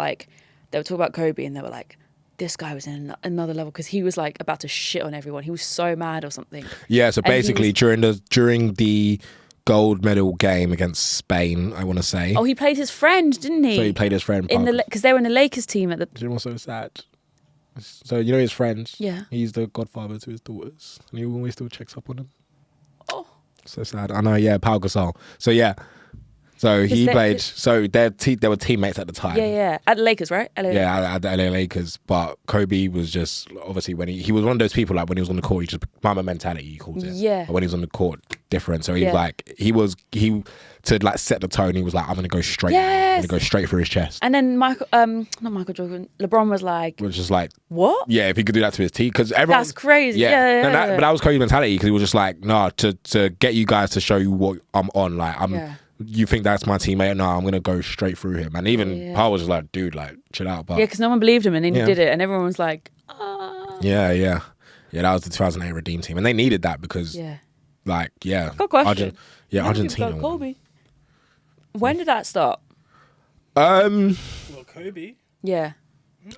talking about Kobe and they were like, this guy was in another level because he was like about to shit on everyone. He was so mad or something.
Yeah, so
And he
basically
was-
during the gold medal game against Spain, I want to say.
Oh, he played his friend, didn't he?
So he played his friend.
in because they were in the Lakers team at the.
Do you know what's so sad? So you know his friend.
Yeah.
He's the godfather to his daughters, and he always still checks up on them.
Oh.
So sad. I know. Yeah, Pau Gasol. So yeah. So he
they-
played. So they were teammates at the time.
Yeah. At the Lakers, right? LA.
Yeah, at the LA Lakers. But Kobe was just obviously when he was one of those people like when he was on the court, he just mama mentality he calls it.
Yeah.
But when he was on the court, different. So he
Yeah.
was like he to like set the tone. He was like, I'm gonna go straight.
Yes.
I'm gonna go straight for his chest.
And then not Michael Jordan, LeBron was like,
Which is like,
what?
yeah, if he could do that to his team, because everyone.
That's crazy. Yeah.
But that was Kobe's mentality because he was just like, nah, to get you guys to show you what I'm on. Like
Yeah.
You think that's my teammate? No, I'm gonna go straight through him. And even Paul was just like, dude, like chill out. But
Yeah, because no one believed him and then he
Yeah.
did it and everyone was like, ah.
yeah, that was the 2008 Redeem Team, and they needed that because,
Yeah.
like, yeah,
Got a question.
Argentina. won.
Kobe. When did that start?
Well, Kobe.
Yeah.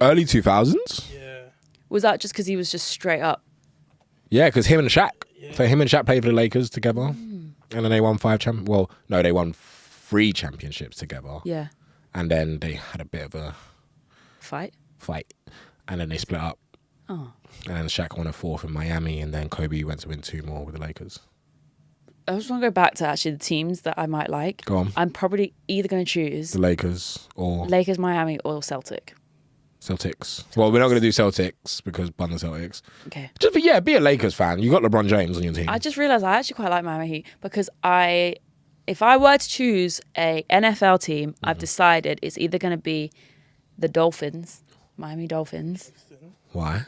Early 2000s.
Yeah.
Was that just because he was just straight up?
Yeah, because him and Shaq.
Yeah.
So him and Shaq played for the Lakers together, and then they won they won 3 championships together,
Yeah.
and then they had a bit of a
Fight?
fight, and then they split up.
Oh.
And Shaq won a 4th in Miami, and then Kobe went to win 2 more with the Lakers.
I just want to go back to actually the teams that I might like.
Go on.
I'm probably either going to choose
The Lakers or
Lakers, Miami, or Celtic.
Celtics. Well, we're not going to do Celtics because bun the Celtics.
Okay.
Just be a Lakers fan. You got LeBron James on your team.
I just realised I actually quite like Miami Heat because if I were to choose a NFL team, I've decided it's either going to be the Dolphins, Miami Dolphins.
Why?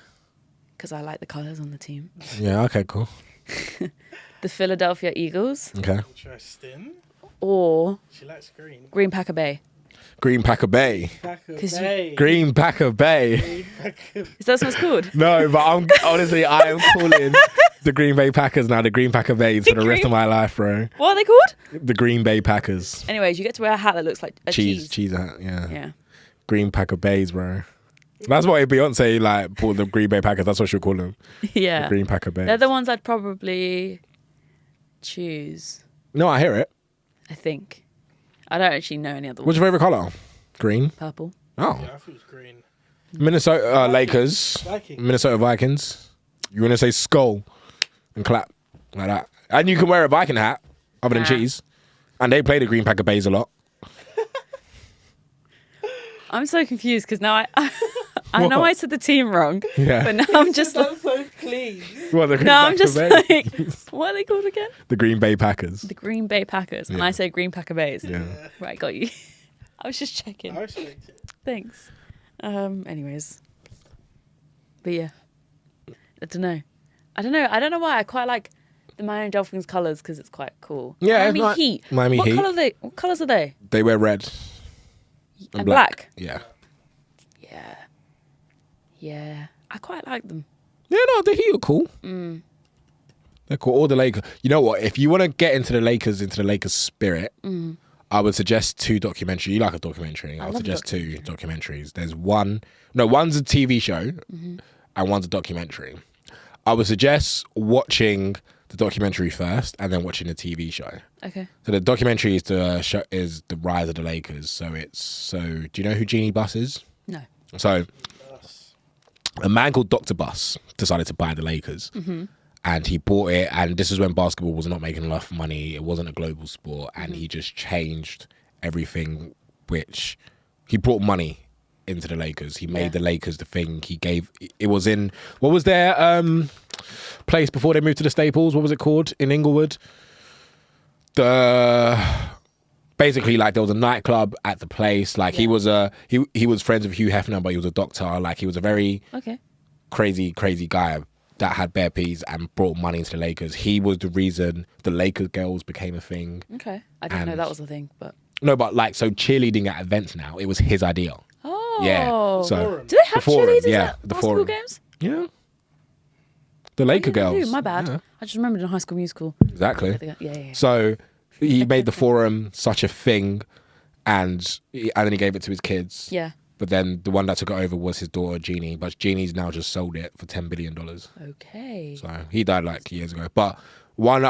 Because I like the colours on the team.
Yeah, okay, cool.
The Philadelphia Eagles.
Okay.
Interesting.
Or
She likes green.
Green Packer Bay.
Green Packer Bay. Green Packer Bay.
Is that what it's called?
No, but I am calling the Green Bay Packers now the Green Packer Bays for the rest of my life, bro.
What are they called?
The Green Bay Packers.
Anyways, you get to wear a hat that looks like a cheese.
Cheese hat, yeah.
Yeah.
Green Packer Bays, bro. That's why Beyonce like bought the Green Bay Packers. That's what she'll call them.
Yeah.
The Green Packer Bays.
They're the ones I'd probably choose.
No, I hear it.
I think. I don't actually know any other ones.
What's your favourite colour? Green?
Purple.
Oh.
Yeah, I thought it was green.
Minnesota Lakers.
Vikings.
Minnesota Vikings. You want to say skull and clap like that. And you can wear a Viking hat other than cheese. And they play the Green Packer Bays a lot.
I'm so confused because now I know I said the team wrong.
Yeah.
But now I'm just like,
That's so clean.
What, the Green
no, I'm
Packer
just
Bays?
like, what are they called again?
The Green Bay Packers.
The Green Bay Packers. And
Yeah.
I say Green Packer Bays.
Yeah.
Right, got you. I was just checking.
I respect it.
Thanks. Anyways. But yeah. I don't know. I don't know why. I quite like the Miami Dolphins colours because it's quite cool.
Yeah,
Miami
it's like-
Heat.
Miami
what
Heat.
What colours are they?
They wear red
And black.
Yeah.
Yeah. Yeah. I quite like them.
Yeah, no, the Heat are cool. They're cool. All the Lakers. You know what? If you want to get into the Lakers spirit, I would suggest 2 documentaries. You like a documentary? I would suggest 2 documentaries. There's one's a TV show, and one's a documentary. I would suggest watching the documentary first, and then watching the TV show.
Okay.
So the documentary is the rise of the Lakers. Do you know who Jeannie Buss is?
No.
So a man called Dr. Buss decided to buy the Lakers. And he bought it, and this is when basketball was not making enough money. It wasn't a global sport, and he just changed everything, which he brought money into the Lakers. He made the Lakers the thing. It was in, what was their place before they moved to the Staples? What was it called in Inglewood? Basically, like, there was a nightclub at the place. Like, he was he was friends with Hugh Hefner, but he was a doctor. Like, he was a very crazy guy that had bare peas and brought money into the Lakers. He was the reason the Lakers girls became a thing.
Okay. I didn't know that was a thing, but...
No, but like, so cheerleading at events now, it was his idea.
Oh.
Yeah. So
do they have cheerleaders
yeah,
at
the
basketball
forum.
games?
Yeah. The Laker
Yeah, they do.
girls.
My bad.
Yeah,
I just remembered in High School Musical.
exactly.
Yeah.
So he made the forum such a thing, and then he gave it to his kids.
Yeah.
But then the one that took it over was his daughter, Jeannie. But Jeannie's now just sold it for $10 billion.
Okay.
So he died like years ago. But one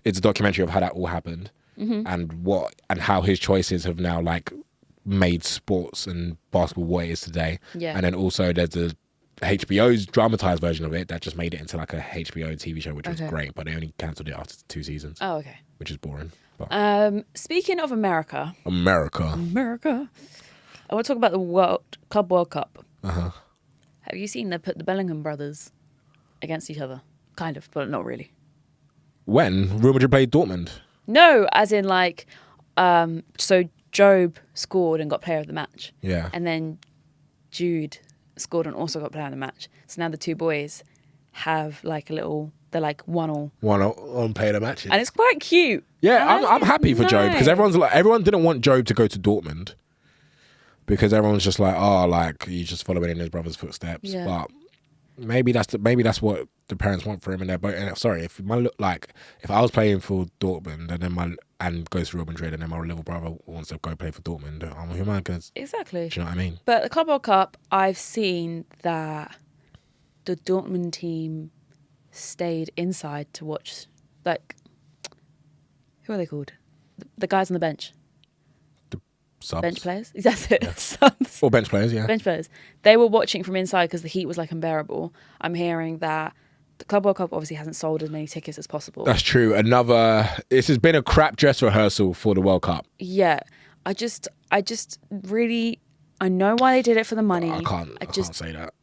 is a documentary of how that all happened, and how his choices have now like made sports and basketball what it is today.
Yeah.
And then also there's the HBO's dramatized version of it that just made it into like a HBO TV show, which was great, but they only cancelled it after 2 seasons.
Oh, okay.
Which is boring. But
Speaking of America, I want to talk about the Club World Cup. Have you seen they put the Bellingham brothers against each other? Kind of, but not really.
When Real Madrid played Dortmund?
No, as in like, so Job scored and got player of the match.
Yeah.
And then Jude scored and also got player of the match. So now the 2 boys have like they're like 1-1.
One on player of the matches.
And it's quite cute.
Yeah, I'm happy for Job, because everyone didn't want Job to go to Dortmund, because everyone's just like, oh, like, he's just following in his brother's footsteps.
Yeah.
But maybe that's what the parents want for him, and they're both. And sorry, if I was playing for Dortmund and goes to Real Madrid, and then my little brother wants to go play for Dortmund, who am I going to?
Exactly.
Do you know what I mean?
But the Club World Cup, I've seen that the Dortmund team stayed inside to watch, like, who are they called? The guys on the bench.
Subs.
Bench players? That's it.
Yeah.
Subs.
Or bench players, yeah.
Bench players. They were watching from inside because the heat was like unbearable. I'm hearing that the Club World Cup obviously hasn't sold as many tickets as possible.
That's true. This has been a crap dress rehearsal for the World Cup.
Yeah. I just really I know why they did it for the money.
I can't say that.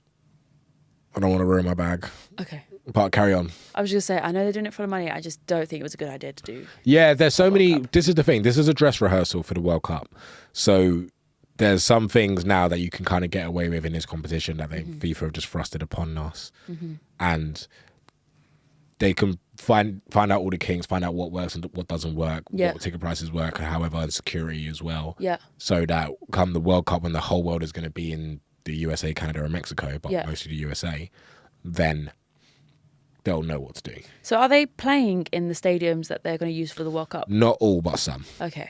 I don't want to ruin my bag.
Okay.
But carry on.
I was just going to say, I know they're doing it for the money. I just don't think it was a good idea to do.
Yeah, there's so many. This is the thing. This is a dress rehearsal for the World Cup. So there's some things now that you can kind of get away with in this competition that FIFA have just thrusted upon us. And they can find out all the kinks, find out what works and what doesn't work, what ticket prices work, and however, and security as well.
Yeah.
So that come the World Cup, when the whole world is going to be in the USA, Canada, and Mexico, but mostly the USA, then they'll know what to do.
So are they playing in the stadiums that they're going to use for the World Cup?
Not all, but some.
Okay.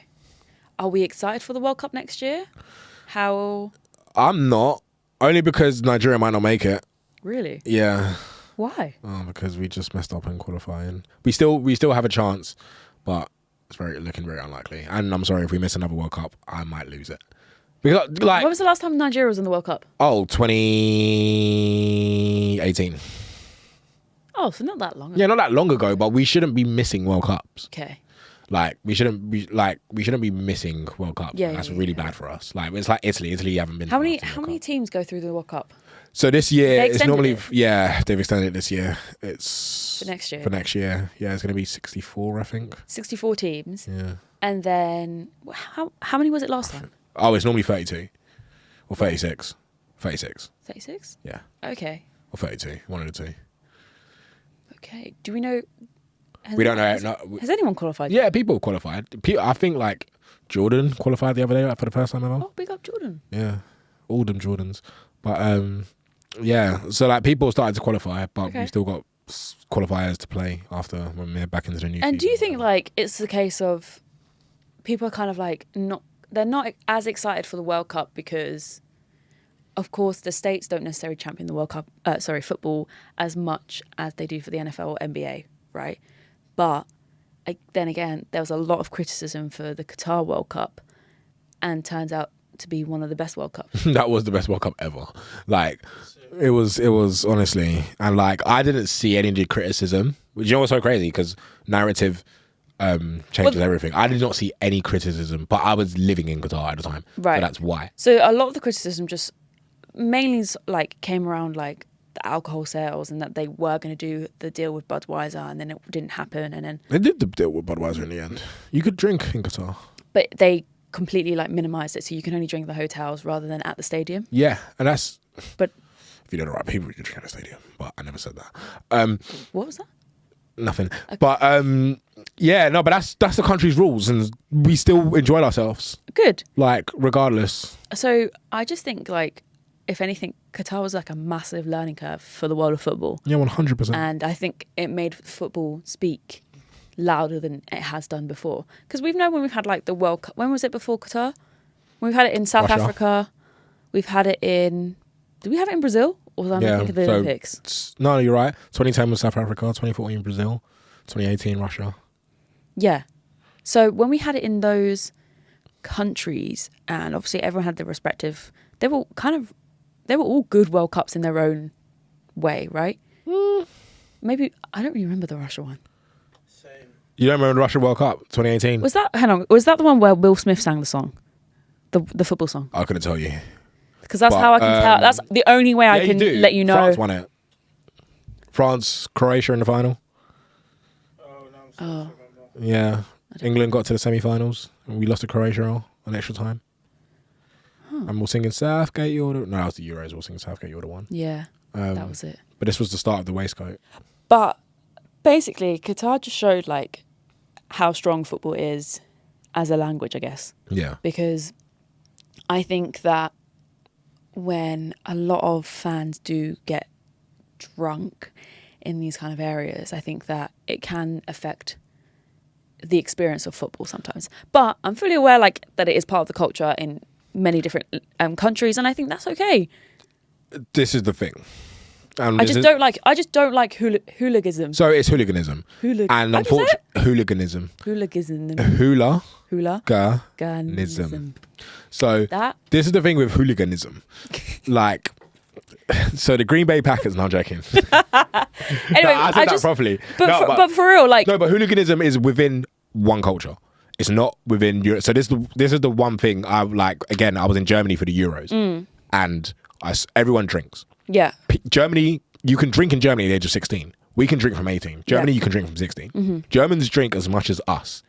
Are we excited for the World Cup next year? How?
I'm not. Only because Nigeria might not make it.
Really?
Yeah.
Why?
Oh, because we just messed up in qualifying. We still have a chance, but it's looking very unlikely. And I'm sorry, if we miss another World Cup, I might lose it. Because,
when was the last time Nigeria was in the World Cup?
2018.
Oh, so not that long ago.
Yeah, not that long ago, but we shouldn't be missing World Cups.
Okay.
We shouldn't be missing World Cup.
Yeah,
that's really bad for us. It's like Italy. Italy haven't been.
How many teams go through the World Cup?
So this year it's normally they've extended it this year. It's
for next year.
For next year, yeah, it's going to be 64, I think.
64 teams.
Yeah.
And then how many was it last time?
Oh, it's normally 32 or 36. 36.
36?
Yeah.
Okay.
Or 32. One of the two.
Okay. Do we know?
We don't know.
Has anyone qualified?
Yeah, people qualified. I think Jordan qualified the other day for the first time ever.
Oh, big up Jordan.
Yeah, all them Jordans. But yeah, so people started to qualify, but we still got qualifiers to play after when we're back into the new season.
And do you think it's the case of people are kind of they're not as excited for the World Cup because, of course, the States don't necessarily champion the World Cup, football as much as they do for the NFL or NBA, right? But then again, there was a lot of criticism for the Qatar World Cup, and turns out to be one of the best World Cups.
That was the best World Cup ever. It was honestly, and I didn't see any of the criticism. Which you know what's so crazy, because narrative changes everything. I did not see any criticism, but I was living in Qatar at the time,
right?
So that's why.
So a lot of the criticism just mainly came around the alcohol sales, and that they were going to do the deal with Budweiser, and then it didn't happen, and then
they did the deal with Budweiser in the end. You could drink in Qatar,
but they completely minimized it, so you can only drink at the hotels rather than at the stadium.
Yeah, and that's.
But
if you know the right people, you can drink at the stadium. But I never said that.
What was that?
Nothing. Okay. But yeah, no, but that's the country's rules, and we still enjoyed ourselves.
Good.
Regardless.
So I just think if anything, Qatar was a massive learning curve for the world of football.
Yeah, 100%.
And I think it made football speak louder than it has done before. Because we've known when we've had the World Cup. When was it before Qatar? We've had it in South Africa. We've had it in. Did we have it in Brazil? Or was I thinking of the Olympics?
No, you're right. 2010 was South Africa. 2014 Brazil. 2018 Russia.
Yeah. So when we had it in those countries, and obviously everyone had their respective. They were all good World Cups in their own way, right? Maybe I don't really remember the Russia one.
Same.
You don't remember the Russia World Cup 2018?
Was that the one where Will Smith sang the song, the football song?
I couldn't tell you
because that's how I can tell. That's the only way I can let you know.
France won it. France, Croatia in the final.
Oh no! I'm sorry,
yeah, England got to the semi-finals and we lost to Croatia on extra time. And we're singing Southgate, you're the... No, that was the Euros. We're singing Southgate, you're the one.
Yeah, that was it.
But this was the start of the waistcoat.
But basically, Qatar just showed how strong football is as a language, I guess.
Yeah.
Because I think that when a lot of fans do get drunk in these kind of areas, I think that it can affect the experience of football sometimes. But I'm fully aware that it is part of the culture in many different countries, and I think that's okay.
This is the thing.
I just don't like hooliganism.
So it's hooliganism. And unfortunately, hooliganism. Hooliganism. So this is the thing with hooliganism. So the Green Bay Packers, no, I'm joking.
Anyway,
I said that properly.
But for real,
no, but hooliganism is within one culture. It's not within Europe. So this is the one thing I like. Again, I was in Germany for the Euros, and everyone drinks.
Yeah.
Germany, you can drink in Germany at the age of 16. We can drink from 18. Germany, you can drink from 16. Germans drink as much as us.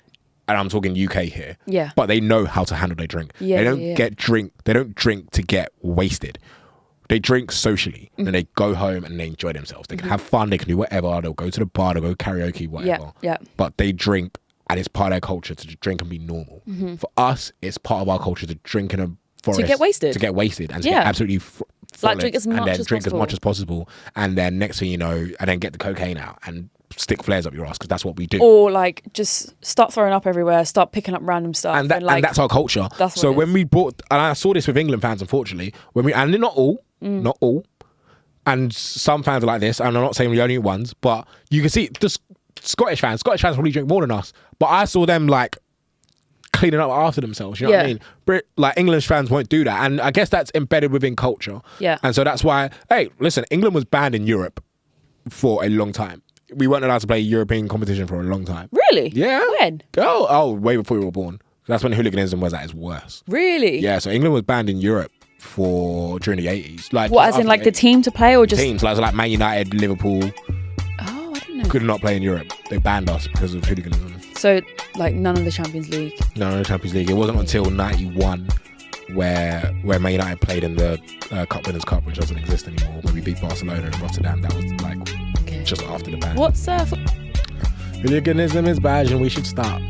And I'm talking UK here.
Yeah.
But they know how to handle their drink.
Yeah,
they don't drink to get wasted. They drink socially. And they go home and they enjoy themselves. They can have fun, they can do whatever, they'll go to the bar, they'll go karaoke, whatever.
Yeah.
But they drink, and it's part of their culture to drink and be normal. For us, it's part of our culture to drink in a forest.
To get wasted.
And to get absolutely
like drink as much as possible.
And then next thing you know, and then get the cocaine out and stick flares up your ass, because that's what we do.
Or like just start throwing up everywhere, start picking up random stuff.
And that's our culture. So when we brought, and I saw this with England fans, unfortunately, and not all, and some fans are like this, and I'm not saying we're the only ones, but you can see the Scottish fans probably drink more than us, but I saw them like cleaning up after themselves, you know what I mean? Like English fans won't do that, and I guess that's embedded within culture.
Yeah.
And so that's why, hey, listen, England was banned in Europe for a long time. We weren't allowed to play European competition for a long time.
Really?
Yeah.
When?
Oh, way before we were born. That's when hooliganism was at its worst.
Really?
Yeah, so England was banned in Europe during the 80s. Like,
what, as in like the team to play, or just
teams? Like Man United, Liverpool.
Oh, I didn't know.
Could not play in Europe. They banned us because of hooliganism.
So like none of the Champions League.
None of the Champions League. It wasn't until '91 where Man United played in the Cup Winners' Cup, which doesn't exist anymore. When we beat Barcelona in Rotterdam, that was like just after the ban.
What's
hooliganism is bad, and we should stop.